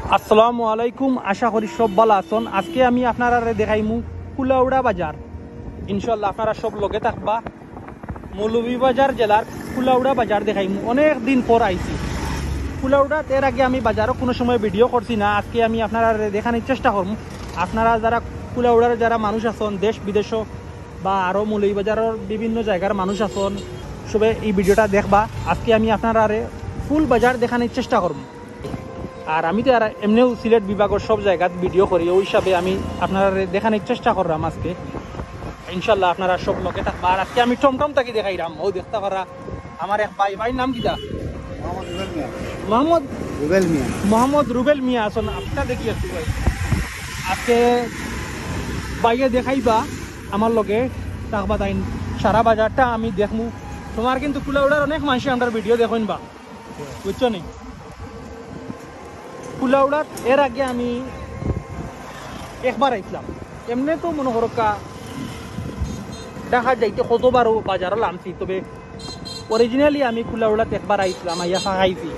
আসসালামু আলাইকুম, আশা করি সব ভালো আছেন। আজকে আমি আপনারা দেখাইমু কুলাউড়া বাজার। ইনশাল্লাহ আপনারা সব লগে থাকবা। মৌলভীবাজার জেলার কুলাউড়া বাজার দেখাইমু। অনেক দিন পর আইছি কুলাউড়া। এর আগে আমি বাজারও কোনো সময় ভিডিও করছি না। আজকে আমি আপনারা দেখানোর চেষ্টা করব। আপনারা যারা কুলাউড়ার যারা মানুষ আছেন, দেশ বিদেশ বা আরও মৌলভীবাজারের বিভিন্ন জায়গার মানুষ আছেন, সবে এই ভিডিওটা দেখবা। আজকে আমি আপনারা ফুল বাজার দেখানোর চেষ্টা করব। আর আমি তো আর এমনিও সিলেট বিভাগের সব জায়গাত ভিডিও করি, ওই হিসাবে আমি আপনারা দেখানোর চেষ্টা করলাম আজকে। ইনশাল্লাহ আপনারা সব লোকে থাকবা। আর আজকে আমি টমটম তাকে দেখাইলাম, ও দেখতে পারা আমার এক ভাইয়ের নাম কিটা মোহাম্মদ রুবেল মিয়া আসুন আপনার দেখি আসছি ভাই। আজকে বাইরে দেখাইবা আমার লগে থাকবা, তাই সারা বাজারটা আমি দেখমু। তোমার কিন্তু কুলাউড়ার অনেক মানুষ আমার ভিডিও দেখুন বা, বুঝছো নি? কুলাউড়ার এর আগে আমি একবার আইছিলাম। এমনি তো মনে করো দেখা যাইতে কতবারও বাজারও নামছি, তবে অরিজিনালি আমি কুলাউড়াতে একবার আইছিলাম, আইয়া খাইছি।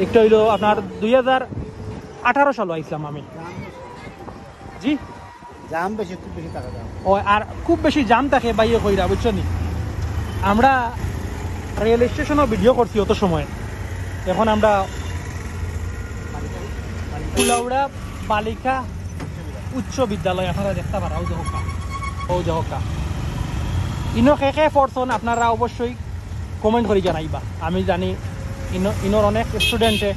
একটা হইলো আপনার 2018 সালে আইছিলাম আমি। জি জাম বেশি, খুব বেশি টাকা দাম। ও আর খুব বেশি জাম থাকে বাইরে কইরা, বুঝছো নি? আমরা রেল স্টেশনও ভিডিও করছি অত সময়। এখন আমরা কুলাউড়া বালিকা উচ্চ বিদ্যালয় আপনারা দেখতে পারা। ও জহকা ইনো কে পড়ছেন আপনারা অবশ্যই কমেন্ট করে জানাইবা। আমি জানি ইনোর অনেক স্টুডেন্টে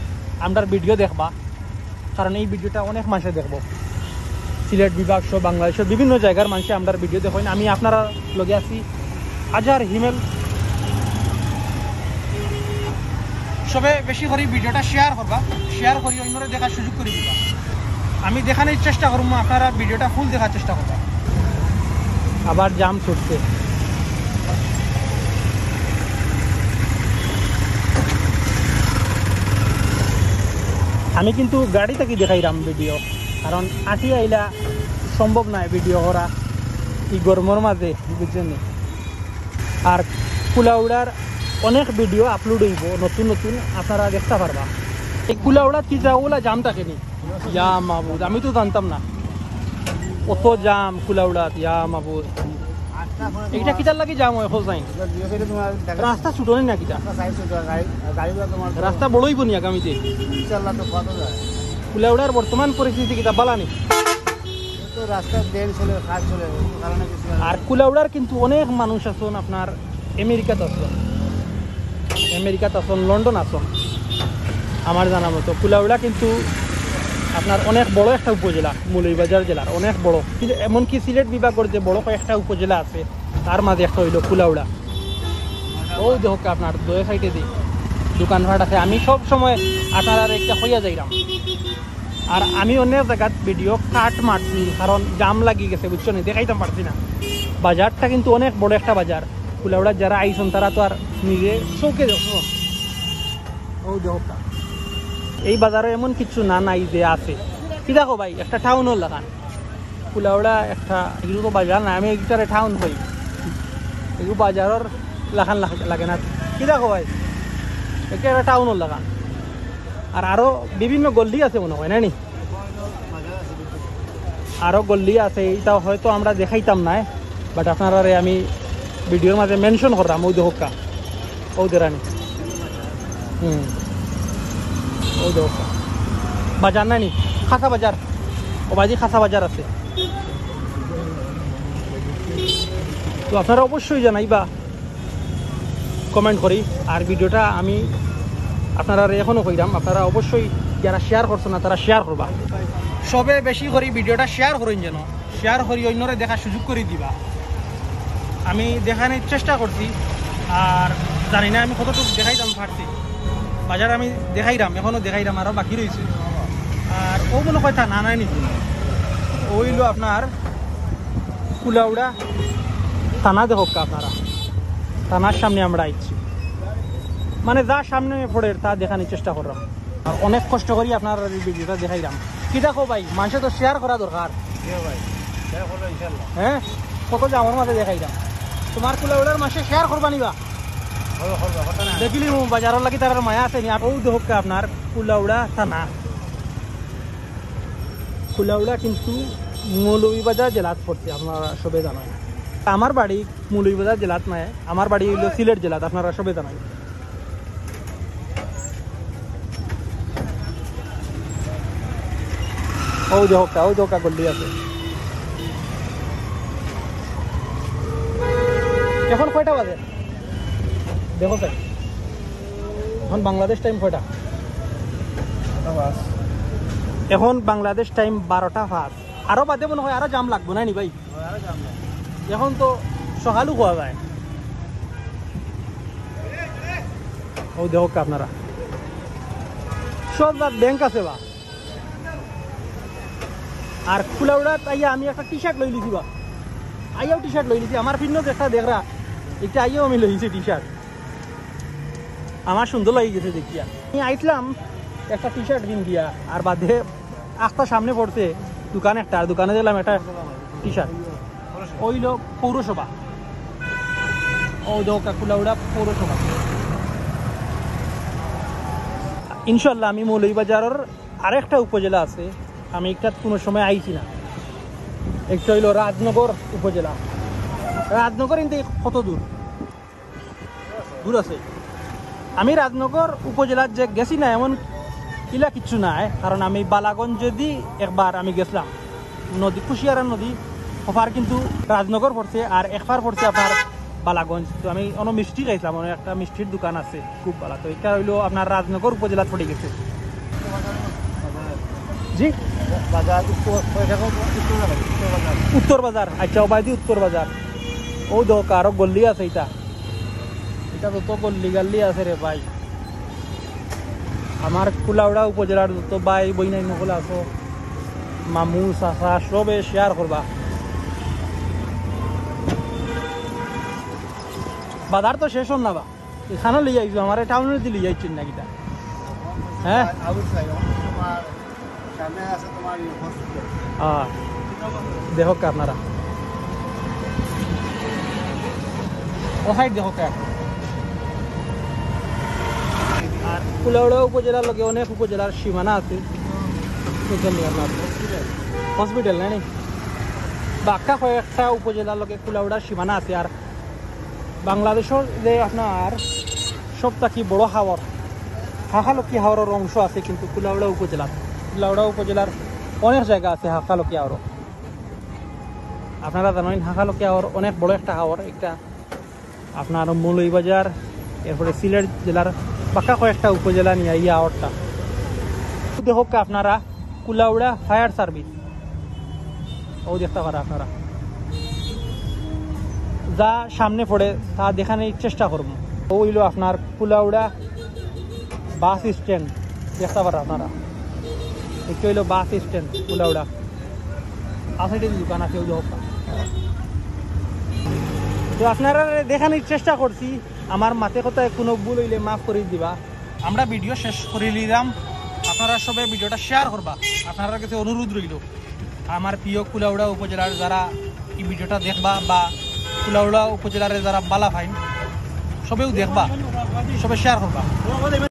আমার ভিডিও দেখবা, কারণ এই ভিডিওটা অনেক মানুষে দেখবো। সিলেট বিভাগ সহ বাংলাদেশের বিভিন্ন জায়গার মানুষে আমার ভিডিও দেখেন। আমি আপনারা লগে আছি আজহার হিমেল। সবে বেশি করে ভিডিওটা শেয়ার করবা, শেয়ার করি অন্যরা দেখার সুযোগ করে দিবা। আমি দেখানোর চেষ্টা করবো, আপনারা ভিডিওটা ফুল দেখার চেষ্টা করবা। আবার জাম ছুটছে। আমি কিন্তু গাড়ি থেকে দেখাইলাম ভিডিও, কারণ আটি আইলা সম্ভব নয় ভিডিও করা এই গরমের মাঝে, বুঝছেন? আর কুলাউড়ার অনেক ভিডিও আপলোড হইব নতুন নতুন, আপনারা দেখতে পারবা। এই কুলাউড়া চিত্রাওলা জাম থাকেনি। ইয়া মাহবুদ, আমি তো জানতাম না অত জাম কুলাউড়াত। ইয়া মাহবুদ, এইটা কিটার লাগে জাম হয় খোঁজ নাই? রাস্তা ছুটো না কিটা? রাস্তা বড়ই বনি আগামীতে কুলাউড়ার বর্তমান পরিস্থিতি কিটা বালানি। আর কুলাউড়ার কিন্তু অনেক মানুষ আছেন আপনার আমেরিকাতে আছেন, লন্ডন আছেন আমার জানা মতো। কুলাউড়া কিন্তু আপনার অনেক বড় একটা উপজেলা, মৌলভীবাজার জেলার অনেক বড়। এমনকি সিলেট বিভাগের যে বড় কয়েকটা উপজেলা আছে তার মাঝে একটা হইল কুলাউড়া। ও দেখো আপনার দুই সাইডে দিই দোকানপাট আছে। আমি সব সময় আপনার একটা হইয়া যাইলাম। আর আমি অনেক জায়গাত ভিডিও কাট মারছি, কারণ জাম লাগি গেছে, বুঝছো না? দেখাইতাম পারছি না। বাজারটা কিন্তু অনেক বড় একটা বাজার। কুলাউড়ার যারা আইসন তারা তো আর নিজে চৌকে দেখো। ও দেখো এই বাজারে এমন কিছু না নাই যে আছে কি। দেখো ভাই, একটা টাউনও লাগান কুলাউড়া একটা, এগুলো তো বাজার না, আমি একটারে টাউন হই, এগুলো বাজারের লাগান লাগে না কি। দেখো ভাই, একটা টাউনও লাগান। আর আরো বিভিন্ন গল্লি আছে মনে হয় না নি? আরো গল্লি আছে, এইটা হয়তো আমরা দেখাইতাম না, বাট আপনারা আমি ভিডিওর মাঝে মেনশন করলাম। ওই দেখা ও দেরানি ও দেখা বাজার না নি, খাসা বাজার। ও বাজি খাসা বাজার আছে। তো আপনারা অবশ্যই জানাইবা কমেন্ট করি। আর ভিডিওটা আমি আপনারা এখনও কইলাম, আপনারা অবশ্যই যারা শেয়ার করছো না তারা শেয়ার করবা। সবে বেশি করে ভিডিওটা শেয়ার করেন, যেন শেয়ার করি অন্যরা দেখার সুযোগ করে দিবা। আমি দেখানোর চেষ্টা করছি, আর জানি না আমি কতটুকু দেখাইতাম পারছি। বাজার আমি দেখাইলাম, এখনও দেখাইলাম, আরও বাকি রয়েছে। আর ও মনে কথা না নাই নি, ওইলো আপনার কুলাউড়া থানা। দেখো আপনারা থানার সামনে আমরা আইছি, মানে যা সামনে পড়ে তা দেখানোর চেষ্টা করলাম। আর অনেক কষ্ট করি আপনার ভিডিওটা দেখাইলাম। কি দেখো ভাই, মানুষের তো শেয়ার করা দরকার। হ্যাঁ, কত যে আমার মাঝে দেখাইলাম। তোমার কুলাউড়ার মাসে শেয়ার করবা নিবা, দেখিলি বাজারের লাগি তার মায়া আছে নি। আর ও দেখো আপনার কুলাউড়া থানা। কুলাউড়া কিন্তু মৌলভীবাজার জেলাত পড়ছে, আপনারা সবে জানেন। আমার বাড়ি মৌলভীবাজার জেলাত নয়, আমার বাড়ি হইল সিলেট জেলাত, আপনারা সবে জানেন। ও দেখা গল্লি আছে। এখন কয়টা বাজে দেখো তাই, এখন বাংলাদেশ টাইম কয়টা? এখন বাংলাদেশ টাইম 12:05। আরো বাদে মনে হয় আরো জাম লাগবো না নি ভাই? এখন তো সকালও খাওয়া যায়। ও দেখো আপনারা সব ব্যাংক আছে বা। আর কুলাউড়াত আইয়া আমি একটা টি শার্ট লই লিছি বা, আইয়াও টি শার্ট লই লিছি। আমার ফিন্ন একটা দেখরা একটা আইয়াও আমি লইছি টি শার্ট, আমার সুন্দর লাগি গেছে দেখিয়া। আমি আইছিলাম একটা টি শার্ট কিন দিয়া, আর বাদে আস্তা সামনে পড়ছে দোকান একটা, আর দোকানে দেখলাম একটা টি শার্ট। ওইল পৌরসভা, ও দোকা কুলাউড়া পৌরসভা। ইনশাল্লাহ আমি মৌলভীবাজারের আরেকটা উপজেলা আছে, আমি একটা কোনো সময় আইছি না, একটা হইল রাজনগর উপজেলা। রাজনগর কিন্তু কত দূর দূর আছে। আমি রাজনগর উপজেলার যে গেছি না এমন কিলা কিচ্ছু নাই, কারণ আমি বালাগঞ্জ যদি একবার আমি গেছিলাম, নদী কুশিয়ারা নদী ওপার কিন্তু রাজনগর পড়ছে, আর একবার পড়ছে আপনার বালাগঞ্জ। তো আমি অন্য মিষ্টি খাইছিলাম, অনেক একটা মিষ্টির দোকান আছে খুব ভালো। তো এটা হইলো আপনার রাজনগর উপজেলা পড়ে গেছে। জি উত্তর বাজার, আচ্ছা ওবাইদি উত্তর বাজার। ও দোকা আরো গল্লি আছে, এটা এটা যত গল্লি গাল্লি আছে রে ভাই। আমার কুলাউড়া উপজেলার যত ভাই বইনাই নকল আছো, মামু চাচা সবে শেয়ার করবা। বাজার তো শেষ হন না বা, এখানে লিয়ে আইছো আমার টাউনের দিয়ে লিয়ে আইছেন নাকি? হ্যাঁ দেখো আপনারা ও সাইড দেখো। আর কুলাউড়া উপজেলার লগে অনেক উপজেলার সীমানা আছে, হসপিটাল নাই বাক্কা কয়েকটা উপজেলার লগে কুলাউড়ার সীমানা আছে। আর বাংলাদেশের যে আপনার সবথেকে বড় হাওর হাঁকালকি হাওরের অংশ আছে কিন্তু কুলাউড়া উপজেলার। কুলাউড়া উপজেলার অনেক জায়গা আছে হাঁকালকি হাওর। আপনারা জানেন হাঁকালকি হাওর অনেক বড় একটা হাওর, একটা আপনার মৌলভীবাজার এরপরে সিলেট জেলার বাক্কা কয়েকটা উপজেলা নিয়ে এই হাওরটা। দেখো আপনারা কুলাউড়া ফায়ার সার্ভিস, ও দেখতে পারা আপনারা যা সামনে পড়ে তা দেখানোর চেষ্টা করবো। ও হইল আপনার কুলাউড়া বাস স্ট্যান্ড, দেখতে পারা আপনারা। এটা হইল বাস স্ট্যান্ড কুলাউড়া, আসলে দোকান আছে ওই হোক। তো আপনারা দেখানোর চেষ্টা করছি, আমার মাথে কথায় কোনো ভুল হইলে মাফ করে দিবা। আমরা ভিডিও শেষ করে নিলাম, আপনারা সবাই ভিডিওটা শেয়ার করবা। আপনারা কাছে অনুরোধ রইল, আমার প্রিয় কুলাউড়া উপজেলার যারা এই ভিডিওটা দেখবা বা কুলাউড়া উপজেলার যারা বালা ফাইন সবেও দেখবা, সবে শেয়ার করবা।